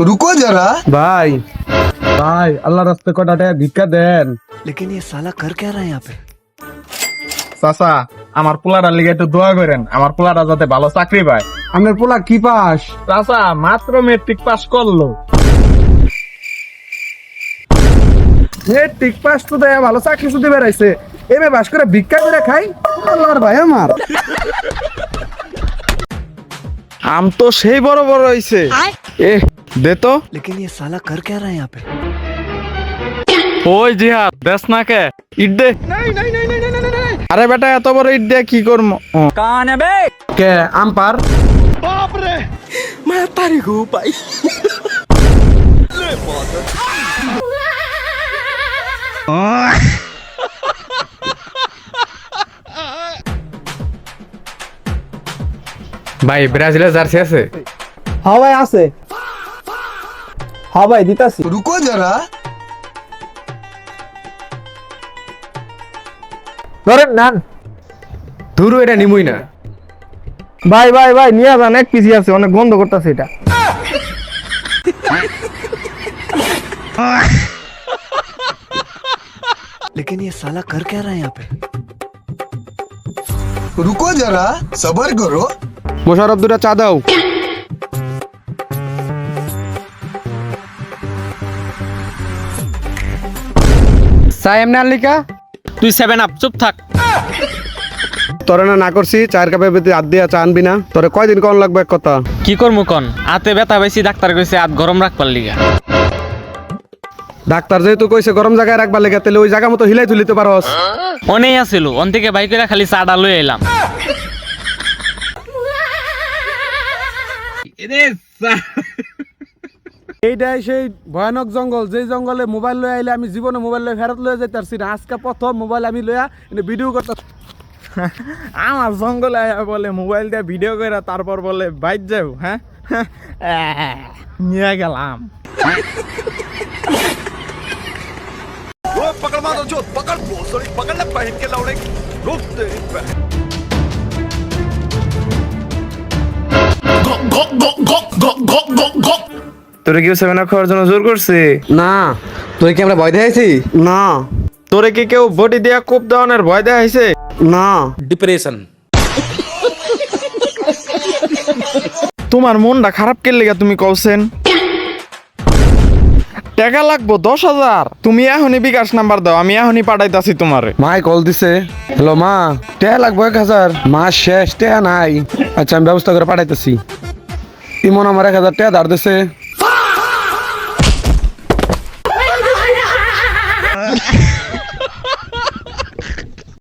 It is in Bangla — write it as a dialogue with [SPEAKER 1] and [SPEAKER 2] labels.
[SPEAKER 1] रुको जरा।
[SPEAKER 2] ভাই ভাই আল্লাহ রাস্তে কটা টাকা ভিক্ষা দেন।
[SPEAKER 1] लेकिन ये साला कर क्या रहा है यहाँ पे?
[SPEAKER 2] চাচা আমার পোলাটার লিগে একটু দোয়া করেন, আমার পোলাটা যাতে ভালো চাকরি পায়। আপনার পোলা কি পাস? চাচা মাত্র মেট্রিক পাস করলো। মেট্রিক পাস তো দেয় ভালো চাকরি শুধু বেড়াইছে, এমএ পাস করে ভিক্ষা করে খাই। আল্লাহর ভাই আমার আম তো সেই বড় বড় হইছে। এ দে তো।
[SPEAKER 1] लेकिन ये साला कर क्या रहा है यहाँ पे?
[SPEAKER 2] ওই জিহাদ দেশ না কে ইট দে। আরে বেটা এত বড় ইট দিয়ে কি করবো? কান বে কে আম পার বাপ রে मैं तारी गो भाई। ভাই ব্রাজিলের জার্সি আছে?
[SPEAKER 3] হ্যাঁ ভাই আছে। হ্যাঁ ভাই দিতাছি।
[SPEAKER 1] रुको जरा।
[SPEAKER 3] ধরেন নান।
[SPEAKER 2] ধুরু এটা নিমুই না।
[SPEAKER 3] ভাই ভাই ভাই নিয়ে যান, এক পিসি আছে, অনেক গন্ধ করতেছে এটা।
[SPEAKER 1] लेकिन ये साला कर क्या रहा है यहाँ पे? रुको जरा, सबर करो।
[SPEAKER 2] মোশারফ দুটা চা দাও। চা এমনি আনলিকা?
[SPEAKER 4] তুই 7 আপ চুপ থাক।
[SPEAKER 2] তোরে না করছি চায়ের কাপে বেতে হাত দিয়া চা আনবি না? তোরে কয়দিন কোন লাগবে এক কথা?
[SPEAKER 4] কি করমু কোন? হাতে ব্যথা পাইছি, ডাক্তার কইছে হাত গরম রাখবার লিগা।
[SPEAKER 2] ডাক্তার যেহেতু কইছে গরম জায়গায় রাখবার লেগে, তাহলে ওই জায়গা মতো হিলাই তুলিতে পারস।
[SPEAKER 4] অনেই আছিল, অন থেকে বাইক করে খালি চাটা লই এলাম।
[SPEAKER 2] এইটাই সেই ভয়ানক জঙ্গল, যে জঙ্গলে মোবাইল লয়ে আইলে আমি জীবনে মোবাইল লয়ে ফেরত লয়ে যাইতে পারছি না। আজকে প্রথম মোবাইল আমি লইয়া ভিডিও করতে। আমার জঙ্গলে আয়া বলে মোবাইল দিয়ে ভিডিও করে তারপর বলে বাইক যাও। হ্যাঁ নিয়ে গেলাম।
[SPEAKER 1] पकड़ मारो जो पकड़ भोसड़ी पकड़ ले पहन के लौड़े रुक तेरी बहन।
[SPEAKER 2] তোরে কেউ সেভেন খাওয়ার জন্য জোর করছে?
[SPEAKER 3] না তুই কি আমরা ভয় দেখাইছি?
[SPEAKER 2] না। তোরে কি কেউ বডি দিয়া কোপ দেওয়ানোর ভয় দেখাইছে? না।
[SPEAKER 4] ডিপ্রেশন।
[SPEAKER 2] তোমার মনটা খারাপ কে লেগে তুমি কওছেন? টাকা লাগবো 10,000। তুমি এখনই বিকাশ নাম্বার দাও, আমি এখনই পাঠাইতাছি তোমারে। মাই কল দিছে। হ্যালো মা, টাকা লাগবো 1,000। মাস শেষ, টাকা নাই। আচ্ছা আমি ব্যবস্থা করে পাঠাইতেছি। ইমন আমার 1,000 টাকা ধার দিছে।